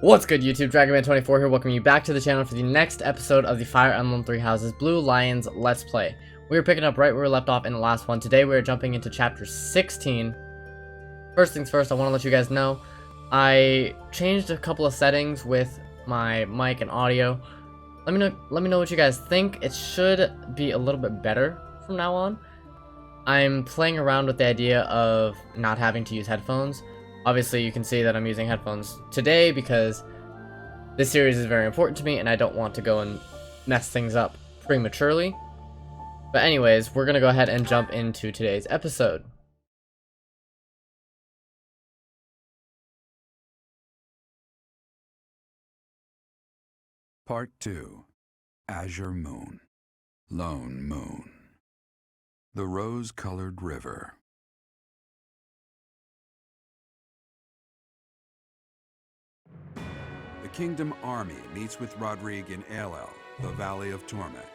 What's good, YouTube? DragonMan24 here, welcoming you back to the channel for the next episode of the Fire Emblem Three Houses Blue Lions Let's Play. We were picking up right where we left off in the last one. Today we are jumping into chapter 16. First things first, I want to let you guys know, I changed a couple of settings with my mic and audio. Let me know what you guys think. It should be a little bit better from now on. I'm playing around with the idea of not having to use headphones. Obviously, you can see that I'm using headphones today because this series is very important to me and I don't want to go and mess things up prematurely. But anyways, we're going to go ahead and jump into today's episode. Part 2. Azure Moon. Lone Moon. The Rose-Colored River. The Kingdom Army meets with Rodrigue in Aelel, the Valley of Torment.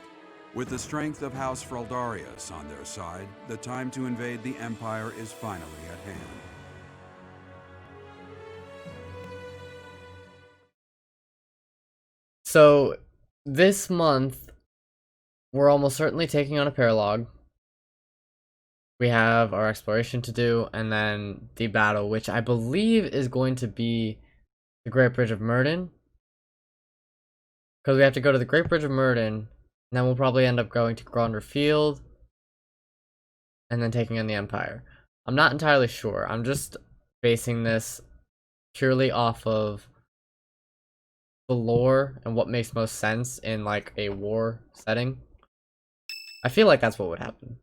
With the strength of House Fraldarius on their side, the time to invade the Empire is finally at hand. So, this month, we're almost certainly taking on a paralog. We have our exploration to do, and then the battle, which I believe is going to be the Great Bridge of Myrddin. Because we have to go to the Great Bridge of Myrddin, and then we'll probably end up going to Gronder Field, and then taking on the Empire. I'm not entirely sure. I'm just basing this purely off of the lore and what makes most sense in like a war setting. I feel like that's what would happen.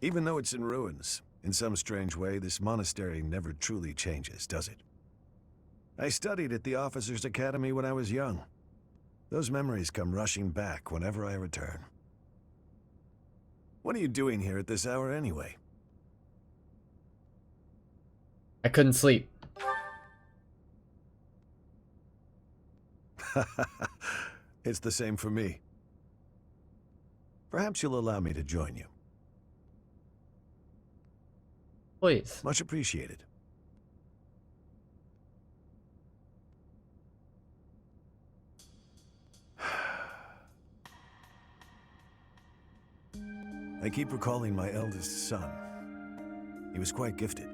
Even though it's in ruins, in some strange way, this monastery never truly changes, does it? I studied at the Officers' Academy when I was young. Those memories come rushing back whenever I return. What are you doing here at this hour anyway? I couldn't sleep. It's the same for me. Perhaps you'll allow me to join you. Please. Much appreciated. I keep recalling my eldest son. He was quite gifted.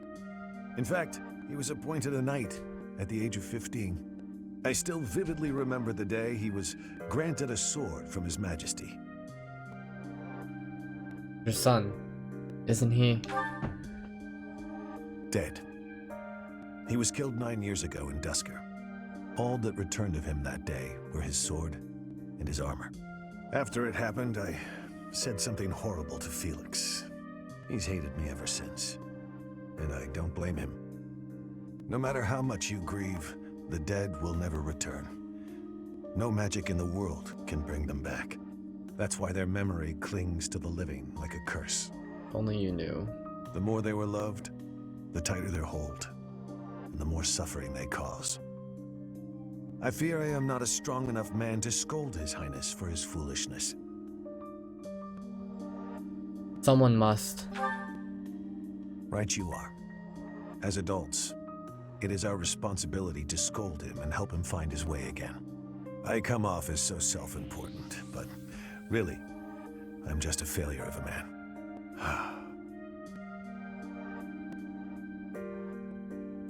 In fact, he was appointed a knight at the age of 15. I still vividly remember the day he was granted a sword from His Majesty. Your son, isn't he? Dead. He was killed 9 years ago in Dusker. All that returned of him that day were his sword and his armor. After it happened, I said something horrible to Felix. He's hated me ever since, and I don't blame him. No matter how much you grieve, the dead will never return. No magic in the world can bring them back. That's why their memory clings to the living like a curse. Only you knew. The more they were loved, the tighter their hold, and the more suffering they cause. I fear I am not a strong enough man to scold His Highness for his foolishness. Someone must. Right you are. As adults, it is our responsibility to scold him and help him find his way again. I come off as so self-important, but really, I'm just a failure of a man.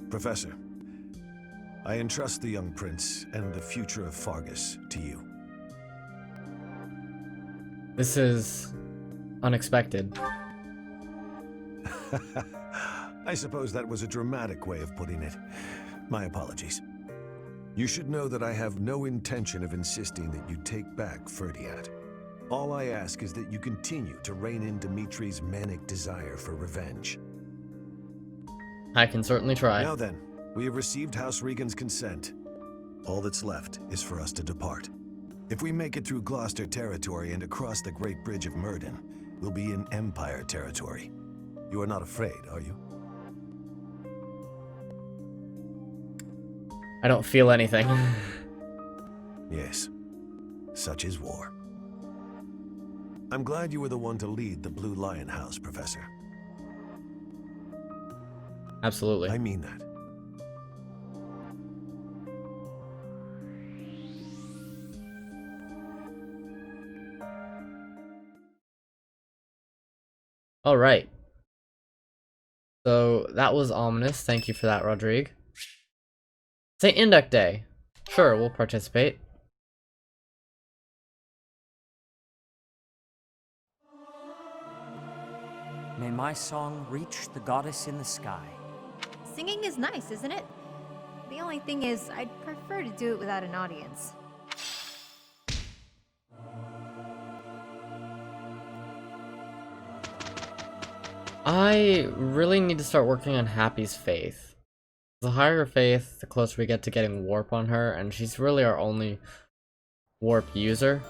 Professor, I entrust the young prince and the future of Faerghus to you. This is unexpected. I suppose that was a dramatic way of putting it. My apologies. You should know that I have no intention of insisting that you take back Ferdiat. All I ask is that you continue to rein in Dimitri's manic desire for revenge. I can certainly try. Now then, we have received House Regan's consent. All that's left is for us to depart. If we make it through Gloucester territory and across the Great Bridge of Myrddin, we'll be in Empire territory. You are not afraid, are you? I don't feel anything. Yes, such is war. I'm glad you were the one to lead the Blue Lion House, Professor. Absolutely. I mean that. All right. So that was ominous. Thank you for that, Rodrigue. St. Induc Day. Sure, we'll participate. May my song reach the goddess in the sky. Singing is nice, isn't it? The only thing is, I'd prefer to do it without an audience. I really need to start working on Happy's faith. The higher her faith, the closer we get to getting warp on her, and she's really our only warp user.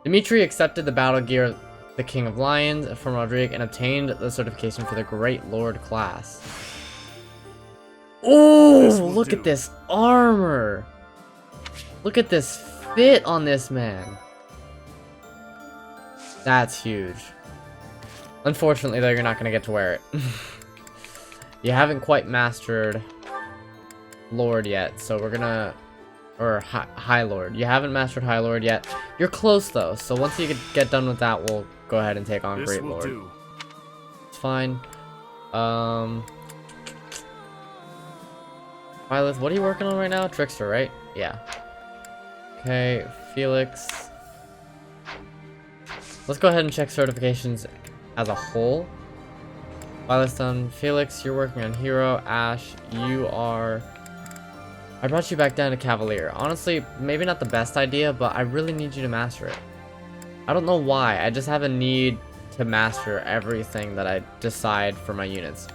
Dimitri accepted the battle gear of the King of Lions from Rodrigue and obtained the certification for the Great Lord class. Oh, look at this armor! Look at this fit on this man. That's huge. Unfortunately, though, you're not going to get to wear it. You haven't quite mastered Lord yet, so we're gonna... Or High Lord. You haven't mastered High Lord yet. You're close, though, so once you get done with that, we'll go ahead and take on Great Lord. It's fine. Violet, what are you working on right now? Trickster, right? Yeah. Okay, Felix. Let's go ahead and check certifications as a whole. Violet's done. Felix, you're working on Hero. Ash, you are... I brought you back down to Cavalier. Honestly, maybe not the best idea, but I really need you to master it. I don't know why. I just have a need to master everything that I decide for my units.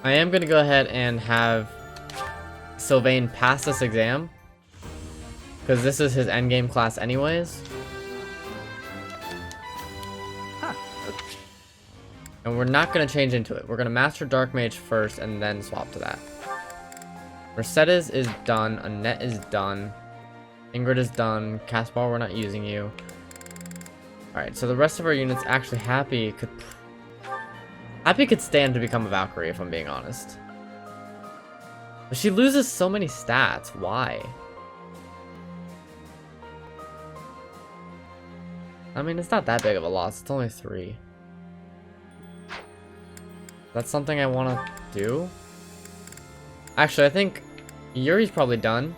I am going to go ahead and have Sylvain pass this exam, because this is his endgame class anyways. And we're not going to change into it. We're going to master Dark Mage first and then swap to that. Mercedes is done. Annette is done. Ingrid is done. Caspar, we're not using you. Alright, so the rest of our units, actually Happy could stand to become a Valkyrie, if I'm being honest. But she loses so many stats. Why? I mean, it's not that big of a loss. It's only 3. That's something I want to do. Actually, I think Yuri's probably done.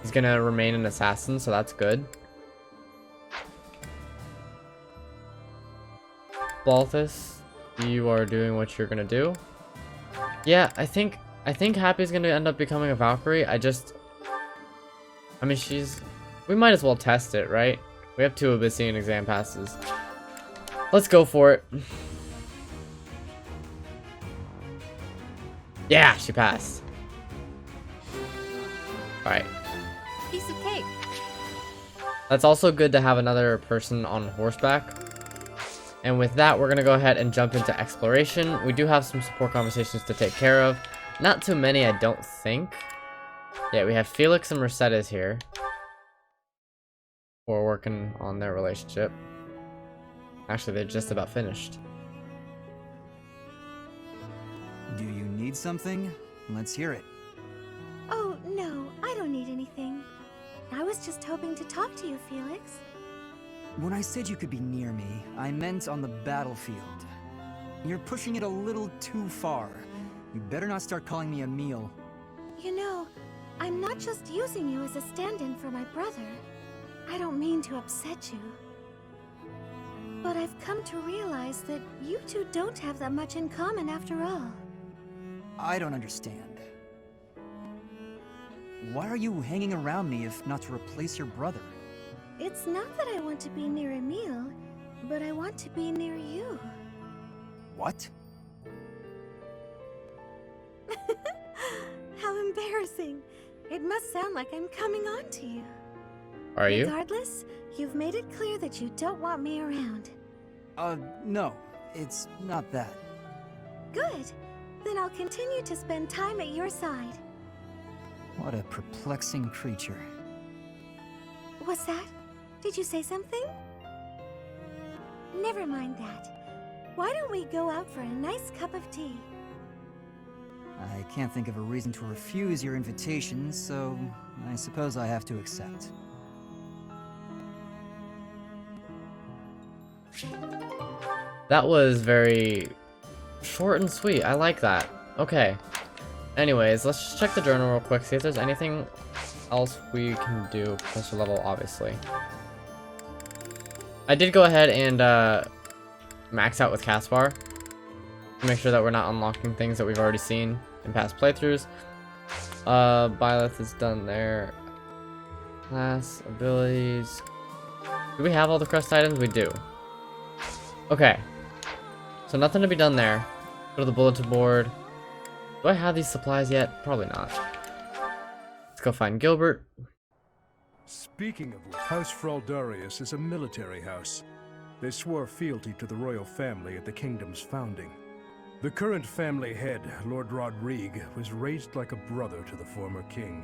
He's going to remain an assassin, so that's good. Balthus, you are doing what you're going to do. Yeah, I think Happy's going to end up becoming a Valkyrie. I mean, we might as well test it, right? We have 2 Abyssinian exam passes. Let's go for it. Yeah, she passed. Alright. Piece of cake. That's also good to have another person on horseback. And with that, we're going to go ahead and jump into exploration. We do have some support conversations to take care of. Not too many, I don't think. Yeah, we have Felix and Mercedes here. We're working on their relationship. Actually, they're just about finished. Do you need something? Let's hear it. Oh, no, I don't need anything. I was just hoping to talk to you, Felix. When I said you could be near me, I meant on the battlefield. You're pushing it a little too far. You better not start calling me Emil. You know, I'm not just using you as a stand-in for my brother. I don't mean to upset you. But I've come to realize that you two don't have that much in common after all. I don't understand. Why are you hanging around me if not to replace your brother? It's not that I want to be near Emil, but I want to be near you. What? How embarrassing. It must sound like I'm coming on to you. Are you? Regardless, you've made it clear that you don't want me around. No. It's not that. Good. Then I'll continue to spend time at your side. What a perplexing creature. What's that? Did you say something? Never mind that. Why don't we go out for a nice cup of tea? I can't think of a reason to refuse your invitation, so I suppose I have to accept. That was very short and sweet. I like that. Okay. Anyways, let's just check the journal real quick, see if there's anything else we can do. Professor level, obviously. I did go ahead and max out with Caspar to make sure that we're not unlocking things that we've already seen in past playthroughs. Byleth is done there. Class, abilities. Do we have all the quest items? We do. Okay. So nothing to be done there. Go to the bulletin board. Do I have these supplies yet? Probably not. Let's go find Gilbert. Speaking of which, House Fraldarius is a military house. They swore fealty to the royal family at the kingdom's founding. The current family head, Lord Rodrigue, was raised like a brother to the former king.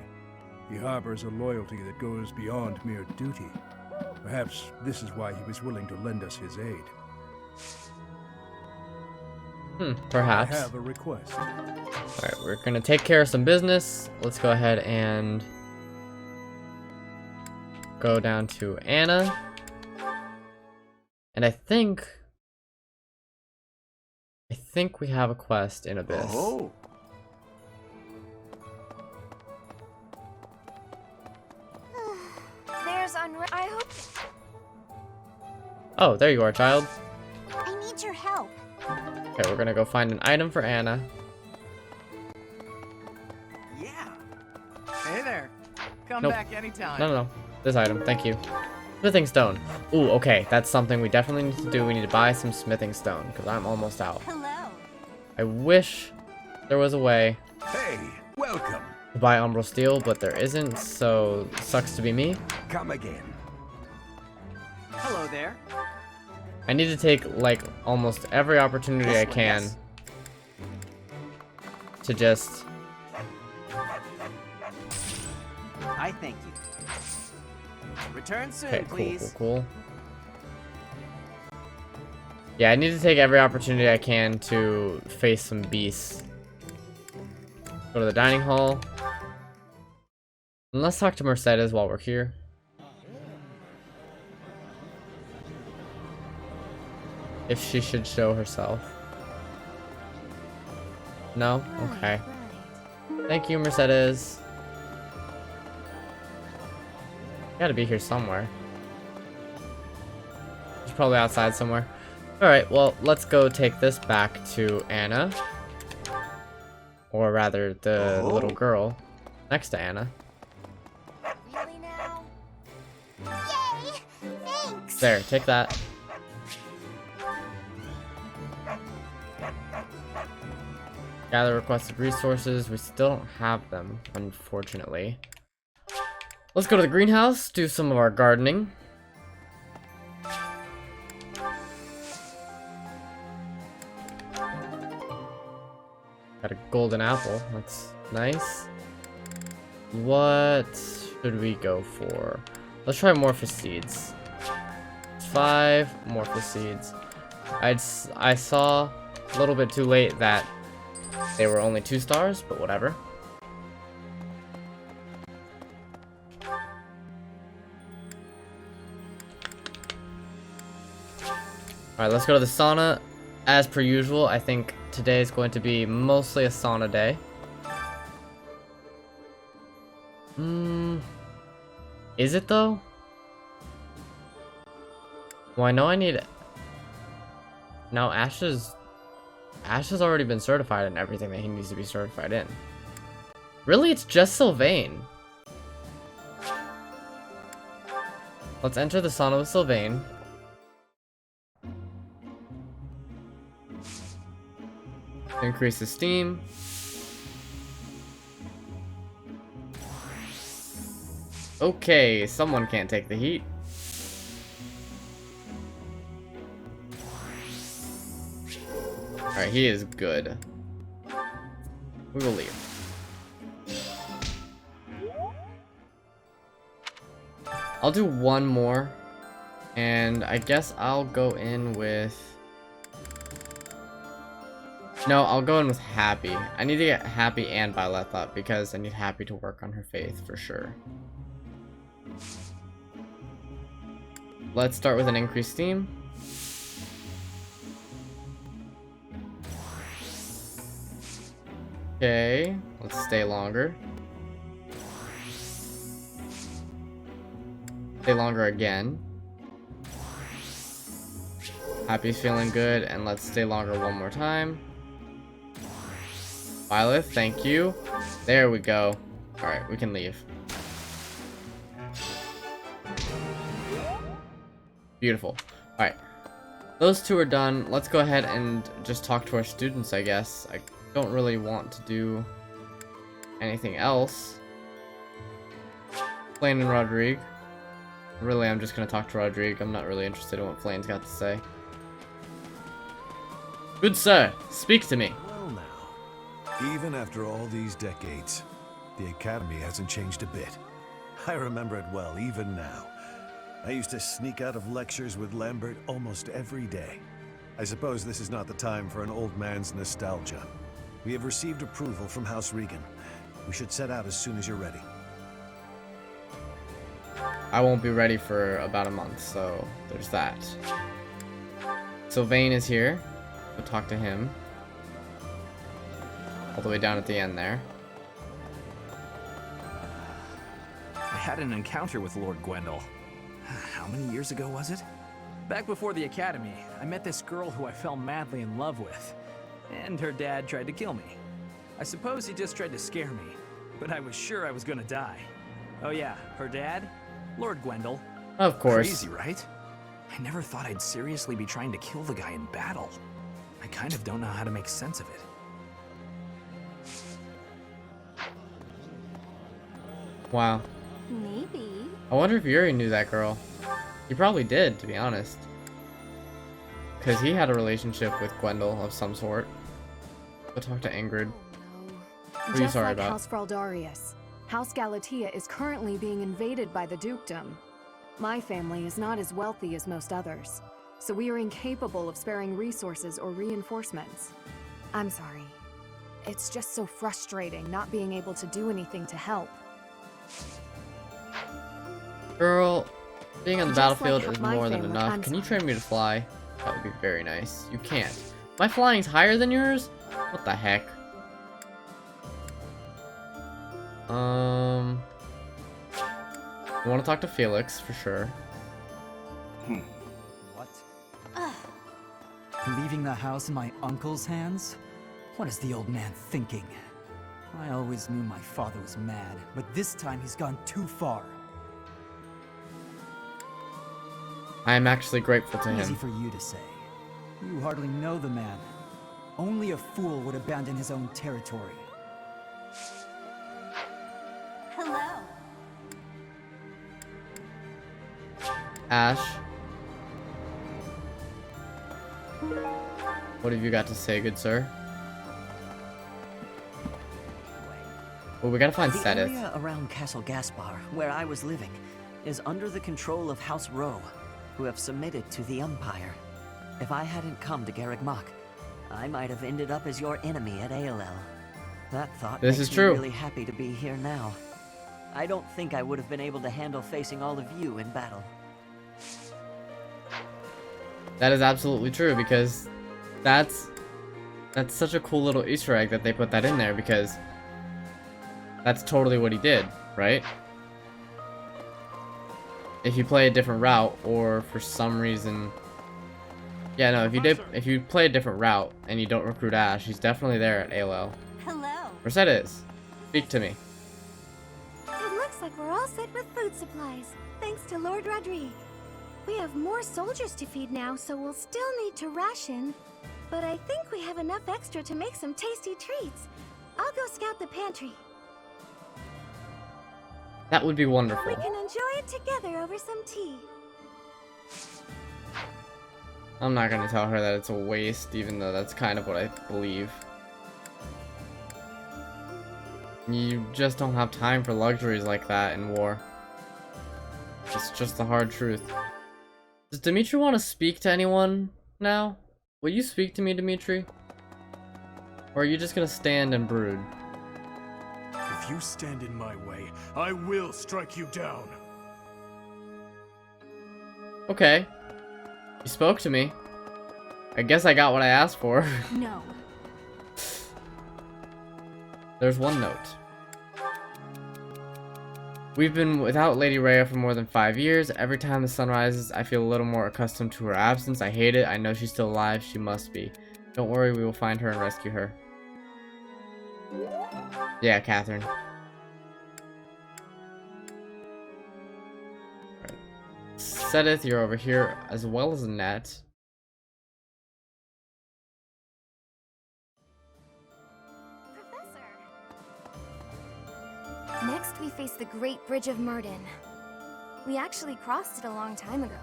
He harbors a loyalty that goes beyond mere duty. Perhaps this is why he was willing to lend us his aid. Perhaps. I have a request. Alright, we're gonna take care of some business. Let's go ahead and go down to Anna. And I think we have a quest in Abyss. Oh. There's I hope. Oh, there you are, child. I need your help. Okay, we're gonna go find an item for Anna. Yeah. Hey there. Come Nope. back anytime. No. This item, thank you. Smithing stone. Ooh, okay, that's something we definitely need to do. We need to buy some smithing stone, because I'm almost out. Hello. I wish there was a way Hey, welcome. to buy umbral steel, but there isn't, so sucks to be me. Come again. Hello there. I need to take, like, almost every opportunity I This one, can yes. to just... I thank you. Return soon, Okay, please. cool. Yeah, I need to take every opportunity I can to face some beasts. Go to the dining hall. And let's talk to Mercedes while we're here. If she should show herself. No? Okay. Thank you, Mercedes. Gotta be here somewhere. She's probably outside somewhere. Alright, well, let's go take this back to Anna. Or rather, the little girl next to Anna. Really now? Yay! Thanks. There, take that. Gather requested resources. We still don't have them, unfortunately. Let's go to the greenhouse, do some of our gardening. Got a golden apple, that's nice. What should we go for? Let's try Morphous Seeds. 5 Morphous Seeds. I saw a little bit too late that they were only 2 stars, but whatever. Alright, let's go to the sauna. As per usual, I think today is going to be mostly a sauna day. Is it though? Well, I know I need... Now Ash has already been certified in everything that he needs to be certified in. Really? It's just Sylvain. Let's enter the sauna with Sylvain. Increase the steam. Okay, someone can't take the heat. Alright, he is good. We will leave. I'll do one more. And I guess I'll go in with No, I'll go in with Happy. I need to get Happy and Bylethop because I need Happy to work on her faith for sure. Let's start with an increased steam. Okay, let's stay longer. Stay longer again. Happy's feeling good, and let's stay longer one more time. Violet, thank you. There we go. Alright, we can leave. Beautiful. Alright. Those two are done. Let's go ahead and just talk to our students, I guess. I don't really want to do anything else. Flane and Rodrigue. Really, I'm just going to talk to Rodrigue. I'm not really interested in what Flane's got to say. Good sir, speak to me. Well now, even after all these decades, the Academy hasn't changed a bit. I remember it well, even now. I used to sneak out of lectures with Lambert almost every day. I suppose this is not the time for an old man's nostalgia. We have received approval from House Regan. We should set out as soon as you're ready. I won't be ready for about a month, so there's that. Sylvain is here. We'll talk to him. All the way down at the end there. I had an encounter with Lord Gwendol. How many years ago was it? Back before the academy, I met this girl who I fell madly in love with. And her dad tried to kill me. I suppose he just tried to scare me, but I was sure I was gonna die. Oh yeah, her dad? Lord Gwendol. Of course. Crazy, right? I never thought I'd seriously be trying to kill the guy in battle. I kind of don't know how to make sense of it. Wow. Maybe. I wonder if Yuri knew that girl. He probably did, to be honest. Because he had a relationship with Gwendol of some sort. Go talk to Ingrid. What are you Just sorry like about? House Fraldarius, House Galatea is currently being invaded by the dukedom. My family is not as wealthy as most others, so we are incapable of sparing resources or reinforcements. I'm sorry. It's just so frustrating not being able to do anything to help. Girl, being on the Just battlefield like is my more than family, enough. I'm Can you sorry. train me to fly? That would be very nice. You can't. My flying's higher than yours? What the heck? I want to talk to Felix for sure. What? Leaving the house in my uncle's hands? What is the old man thinking? I always knew my father was mad, but this time he's gone too far. I am actually grateful to Easy him. for you to say. You hardly know the man. Only a fool would abandon his own territory. Hello. Ash. What have you got to say, good sir? Well, we gotta find The Sedith. area around Castle Gaspar, where I was living, is under the control of House Rowe, who have submitted to the Empire. If I hadn't come to Garreg Mach, I might have ended up as your enemy at ALL. That thought This makes is true. me really happy to be here now. I don't think I would have been able to handle facing all of you in battle. That is absolutely true, because that's such a cool little Easter egg that they put that in there, because that's totally what he did, right? If you play a different route, or for some reason, yeah, no, if you play a different route and you don't recruit Ash, he's definitely there at ALL. Hello. Rosetta is. Speak to me. It looks like we're all set with food supplies, thanks to Lord Rodrigue. We have more soldiers to feed now, so we'll still need to ration. But I think we have enough extra to make some tasty treats. I'll go scout the pantry. That would be We wonderful. can enjoy it together over some tea. I'm not gonna tell her that it's a waste, even though that's kind of what I believe. You just don't have time for luxuries like that in war. It's just the hard truth. Does Dimitri want to speak to anyone now? Will you speak to me, Dimitri? Or are you just gonna stand and brood? If you stand in my way, I will strike you down. Okay. You spoke to me. I guess I got what I asked for. No. There's one note. We've been without Lady Rhea for more than 5 years. Every time the sun rises, I feel a little more accustomed to her absence. I hate it. I know she's still alive. She must be. Don't worry, we will find her and rescue her. Yeah, Catherine. Right. Sedith, you're over here, as well as Annette. Next, we face the Great Bridge of Murden. We actually crossed it a long time ago.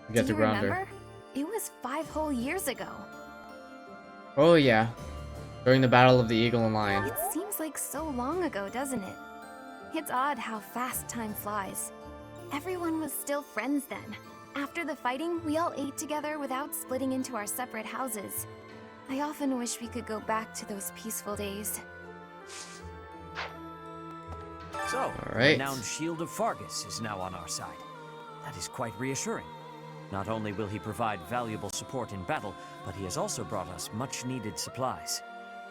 You get Do to you ground remember? her. It was 5 whole years ago. Oh yeah. During the Battle of the Eagle and Lion. It seems like so long ago, doesn't it? It's odd how fast time flies. Everyone was still friends then. After the fighting, we all ate together without splitting into our separate houses. I often wish we could go back to those peaceful days. So, the right. renowned Shield of Faerghus is now on our side. That is quite reassuring. Not only will he provide valuable support in battle, but he has also brought us much-needed supplies.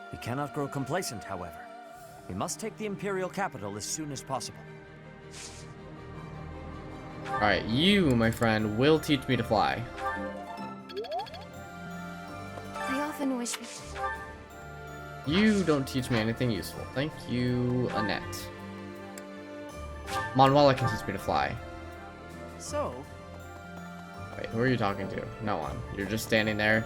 We cannot grow complacent, however. We must take the Imperial capital as soon as possible. Alright, you, my friend, will teach me to fly. I often wish we... You don't teach me anything useful. Thank you, Annette. Manuela can teach me to fly. So, Wait, who are you talking to? No one. You're just standing there.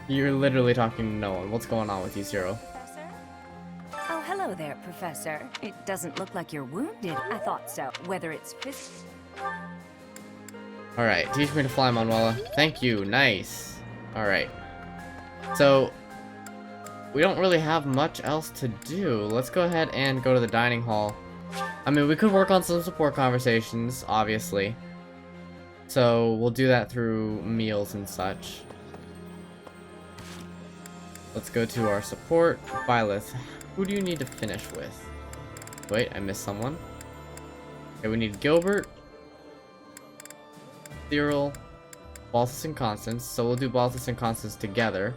You're literally talking to no one. What's going on with you, Zero? Oh, hello there, Professor. It doesn't look like you're wounded. I thought so. Whether it's Alright, teach me to fly, Manuela. Thank you. Nice. Alright. So, we don't really have much else to do. Let's go ahead and go to the dining hall. I mean, we could work on some support conversations, obviously. So, we'll do that through meals and such. Let's go to our support. Byleth, who do you need to finish with? Wait, I missed someone. Okay, we need Gilbert, Cyril, Balthus, and Constance. So we'll do Balthus and Constance together.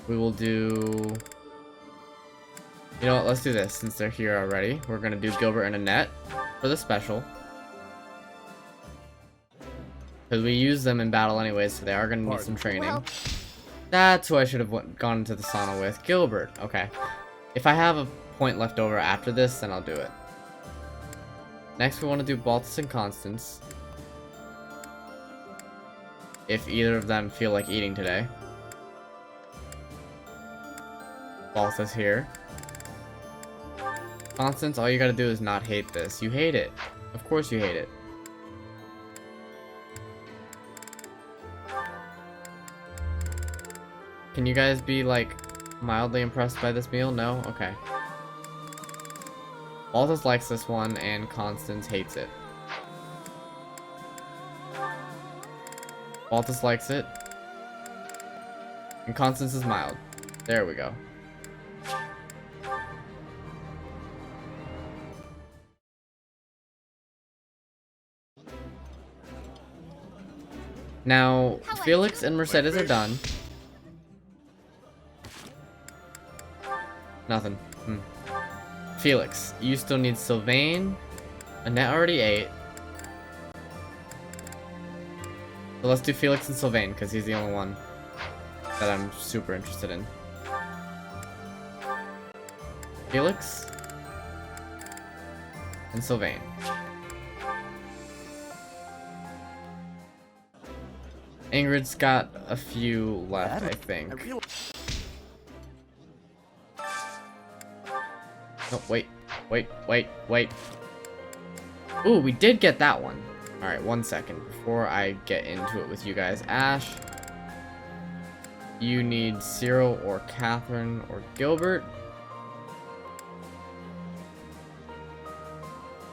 We will do... You know what, let's do this since they're here already. We're gonna do Gilbert and Annette for the special. Because we use them in battle anyways, so they are gonna need some training. Well, That's who I should have gone into the sauna with. Gilbert. Okay. If I have a point left over after this, then I'll do it. Next, we want to do Balthus and Constance. If either of them feel like eating today. Balthus here. Constance, all you gotta do is not hate this. You hate it. Of course you hate it. Can you guys be, like, mildly impressed by this meal? No? Okay. Balthus likes this one, and Constance hates it. Balthus likes it. And Constance is mild. There we go. Now, Felix and Mercedes are done. Nothing. Felix, you still need Sylvain. Annette already ate. So let's do Felix and Sylvain, because he's the only one that I'm super interested in. Felix and Sylvain. Ingrid's got a few left, I think. Oh, wait. Ooh, we did get that one. Alright, 1 second. Before I get into it with you guys. Ash, you need Cyril or Catherine or Gilbert.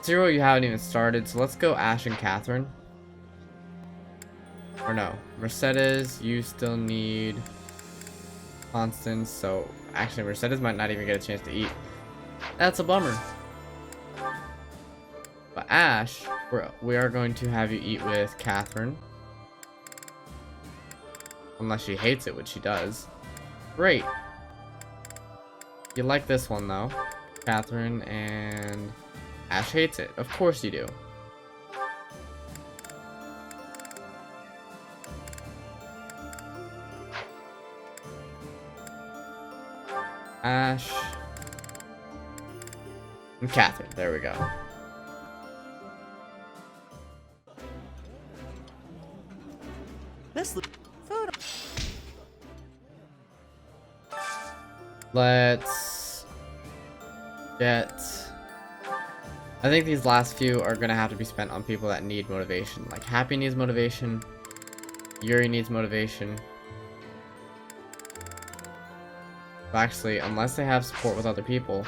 Cyril, you haven't even started, so let's go Ash and Catherine. Or no, Mercedes, you still need Constance, so actually Mercedes might not even get a chance to eat. That's a bummer. But Ash, we are going to have you eat with Catherine. Unless she hates it, which she does. Great. You like this one though. Catherine, and Ash hates it. Of course you do. Ash and Catherine. There we go. Let's look. Let's get... I think these last few are gonna have to be spent on people that need motivation. Like Happy needs motivation. Yuri needs motivation. But actually, unless they have support with other people.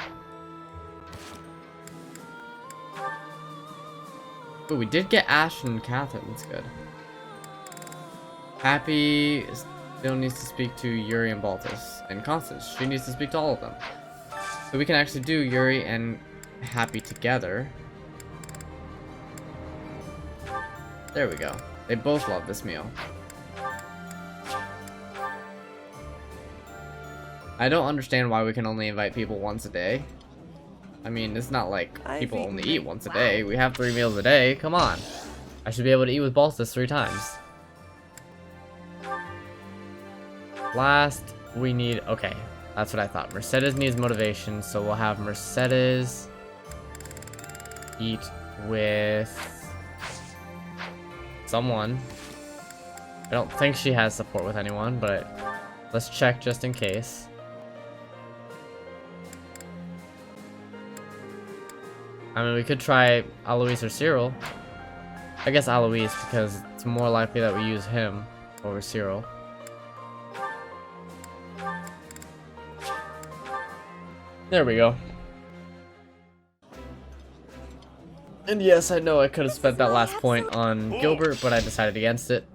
Ooh, we did get Ash and Catherine. That's good. Happy still needs to speak to Yuri and Baltus. And Constance, she needs to speak to all of them. So we can actually do Yuri and Happy together. There we go. They both love this meal. I don't understand why we can only invite people once a day. I mean, it's not like people only eat once a day. We have 3 meals a day. Come on. I should be able to eat with Baltus 3 times. Last, we need... Okay, that's what I thought. Mercedes needs motivation, so we'll have Mercedes eat with someone. I don't think she has support with anyone, but let's check just in case. I mean, we could try Alois or Cyril. I guess Alois, because it's more likely that we use him over Cyril. There we go. And yes, I know I could have spent that last point on Gilbert, but I decided against it.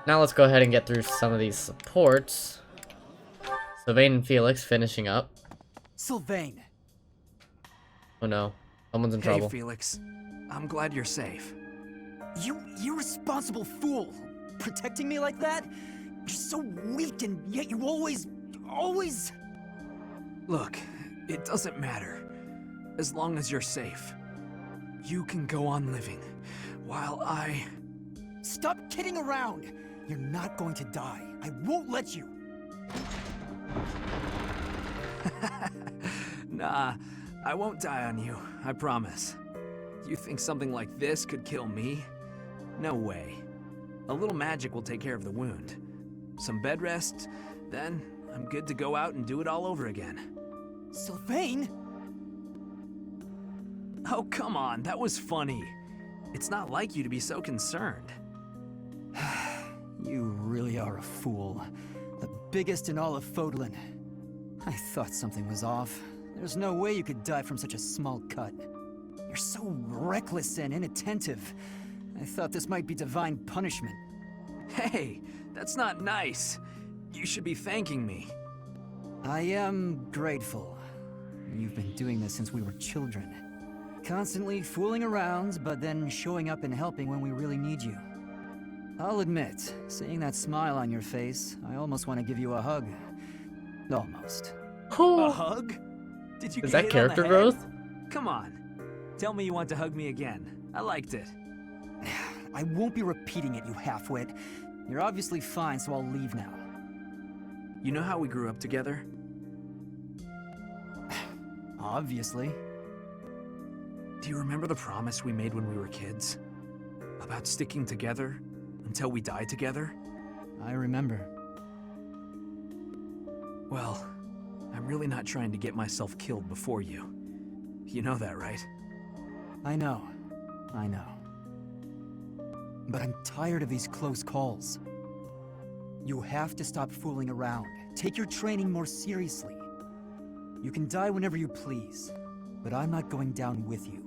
Now let's go ahead and get through some of these supports. Sylvain and Felix finishing up. Sylvain! Oh no, someone's in Hey, trouble. Felix. I'm glad you're safe. You irresponsible fool! Protecting me like that? You're so weak, and yet you always... Look, it doesn't matter. As long as you're safe. You can go on living, while I... Stop kidding around! You're not going to die. I won't let you! Nah, I won't die on you, I promise. You think something like this could kill me? No way. A little magic will take care of the wound. Some bed rest, then I'm good to go out and do it all over again. Sylvain? Oh, come on, that was funny. It's not like you to be so concerned. You really are a fool. The biggest in all of Fodlan. I thought something was off. There's no way you could die from such a small cut. You're so reckless and inattentive. I thought this might be divine punishment. Hey, that's not nice. You should be thanking me. I am grateful. You've been doing this since we were children. Constantly fooling around, but then showing up and helping when we really need you. I'll admit, seeing that smile on your face, I almost want to give you a hug. Almost. A hug? Did you Is get that hit character on the head? growth? Come on. Tell me you want to hug me again. I liked it. I won't be repeating it, you halfwit. You're obviously fine, so I'll leave now. You know how we grew up together? Obviously. Do you remember the promise we made when we were kids? About sticking together until we die together? I remember. Well, I'm really not trying to get myself killed before you. You know that, right? I know. But I'm tired of these close calls. You have to stop fooling around. Take your training more seriously. You can die whenever you please, but I'm not going down with you.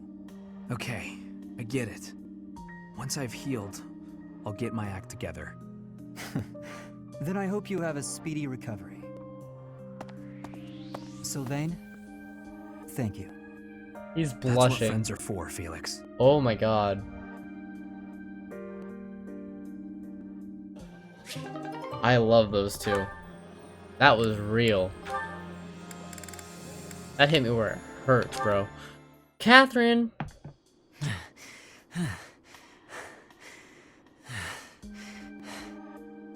Okay, I get it. Once I've healed, I'll get my act together. Then I hope you have a speedy recovery. Sylvain, thank you. He's That's what blushing. friends are for, Felix. Oh my god. I love those two. That was real. That hit me where it hurts, bro. Catherine!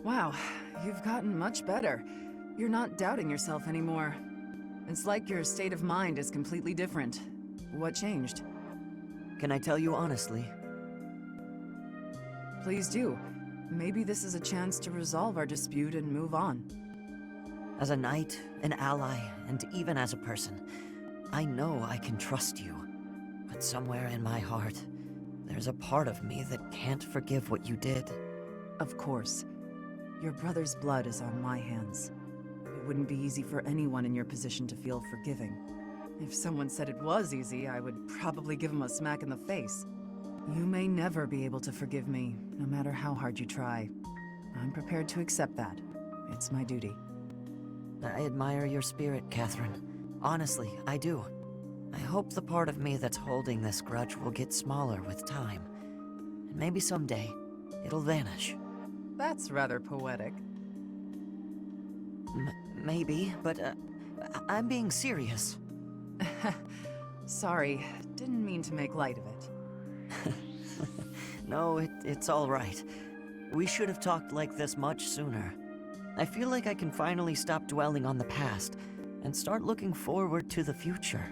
Wow, you've gotten much better. You're not doubting yourself anymore. It's like your state of mind is completely different. What changed? Can I tell you honestly? Please do. Maybe this is a chance to resolve our dispute and move on. As a knight, an ally, and even as a person, I know I can trust you. But somewhere in my heart, there's a part of me that can't forgive what you did. Of course. Your brother's blood is on my hands. It wouldn't be easy for anyone in your position to feel forgiving. If someone said it was easy, I would probably give him a smack in the face. You may never be able to forgive me, no matter how hard you try. I'm prepared to accept that. It's my duty. I admire your spirit, Catherine. Honestly, I do. I hope the part of me that's holding this grudge will get smaller with time. And maybe someday, it'll vanish. That's rather poetic. Maybe, but I'm being serious. Sorry, didn't mean to make light of it. No, it's all right. We should have talked like this much sooner. I feel like I can finally stop dwelling on the past and start looking forward to the future.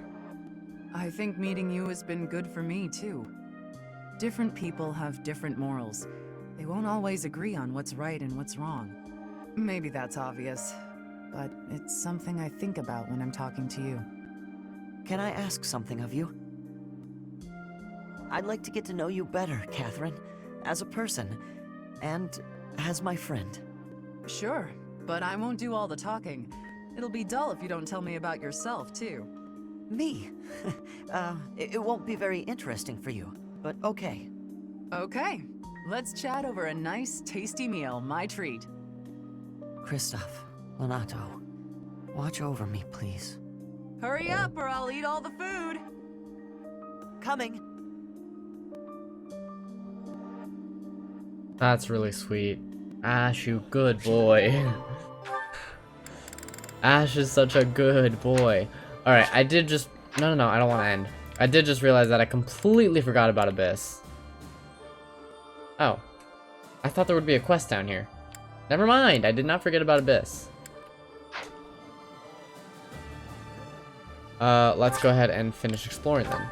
I think meeting you has been good for me, too. Different people have different morals. They won't always agree on what's right and what's wrong. Maybe that's obvious, but it's something I think about when I'm talking to you. Can I ask something of you? I'd like to get to know you better, Catherine, as a person, and as my friend. Sure, but I won't do all the talking. It'll be dull if you don't tell me about yourself, too. Me? It won't be very interesting for you, but okay. Okay, let's chat over a nice, tasty meal, my treat. Christoph, Lenato, watch over me, please. Hurry up or I'll eat all the food! Coming! That's really sweet. Ash, you good boy. Ash is such a good boy. Alright, I did just... No, I don't want to end. I did just realize that I completely forgot about Abyss. Oh. I thought there would be a quest down here. Never mind, I did not forget about Abyss. Let's go ahead and finish exploring then.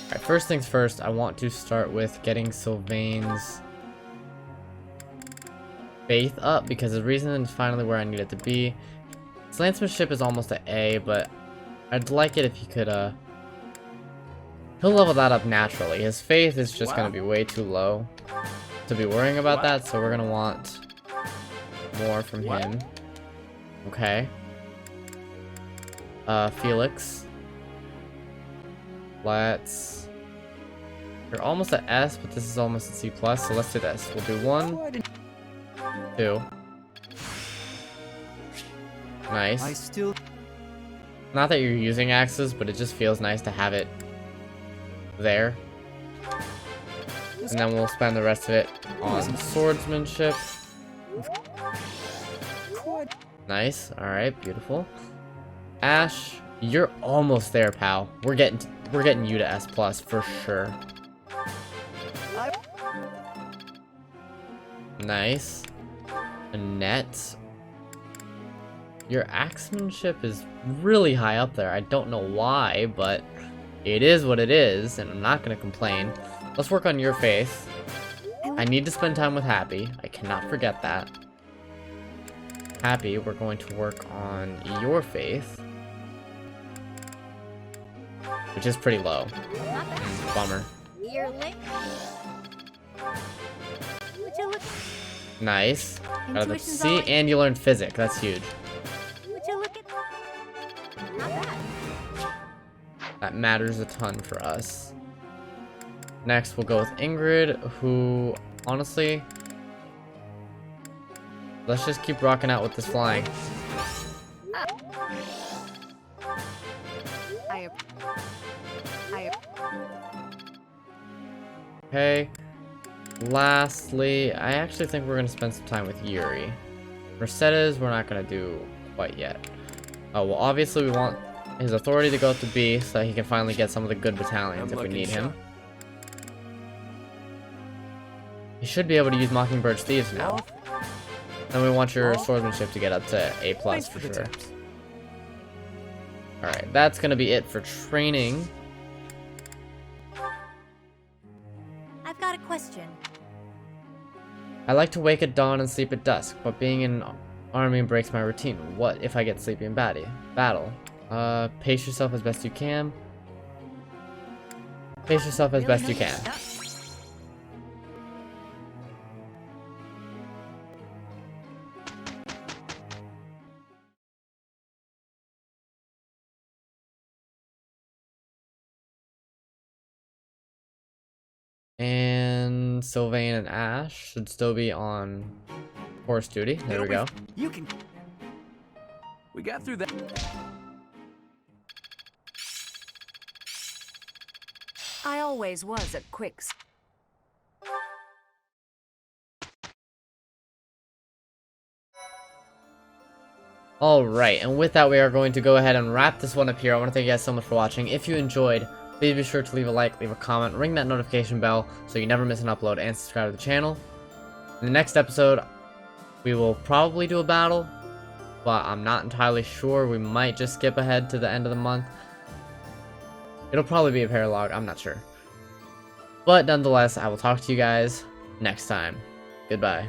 Alright, first things first, I want to start with getting Sylvain's faith up, because the reason is finally where I need it to be. His lancemanship is almost an A, but I'd like it if he could, he'll level that up naturally. His faith is just gonna be way too low to be worrying about that, so we're gonna want more from him. Okay. Felix. You're almost at S, but this is almost a C+, so let's do this. We'll do 1, 2. Nice. Not that you're using axes, but it just feels nice to have it there. And then we'll spend the rest of it on swordsmanship. Nice. Alright, beautiful. Ash, you're almost there, pal. We're getting you to S+ for sure. Nice. Annette. Your axemanship is really high up there. I don't know why, but it is what it is, and I'm not gonna complain. Let's work on your faith. I need to spend time with Happy. I cannot forget that. Happy, we're going to work on your faith, which is pretty low. Bummer. You're late. Would you look? Nice. Out of the Intuition's sea, all I- and you learned physics. That's huge. Would you look at... Not bad. That matters a ton for us. Next, we'll go with Ingrid, who, honestly... Let's just keep rocking out with this flying. Okay. Lastly, I actually think we're gonna spend some time with Yuri. Mercedes, we're not gonna do quite yet. Oh, well, obviously we want his authority to go up to B so that he can finally get some of the good battalions if we need him. He should be able to use Mockingbird's Thieves now. Then we want your swordsmanship to get up to A+ for sure. Alright, that's gonna be it for training. I've got a question. I like to wake at dawn and sleep at dusk, but being in an army breaks my routine. What if I get sleepy in battle? Pace yourself as best you can. Pace yourself as best you can. And Sylvain and Ash should still be on horse duty. There we go. You can. We got through that. I always was a quick. Alright, and with that we are going to go ahead and wrap this one up here. I want to thank you guys so much for watching. If you enjoyed, please be sure to leave a like, leave a comment, ring that notification bell so you never miss an upload, and subscribe to the channel. In the next episode, we will probably do a battle, but I'm not entirely sure. We might just skip ahead to the end of the month. It'll probably be a paralog, I'm not sure. But nonetheless, I will talk to you guys next time. Goodbye.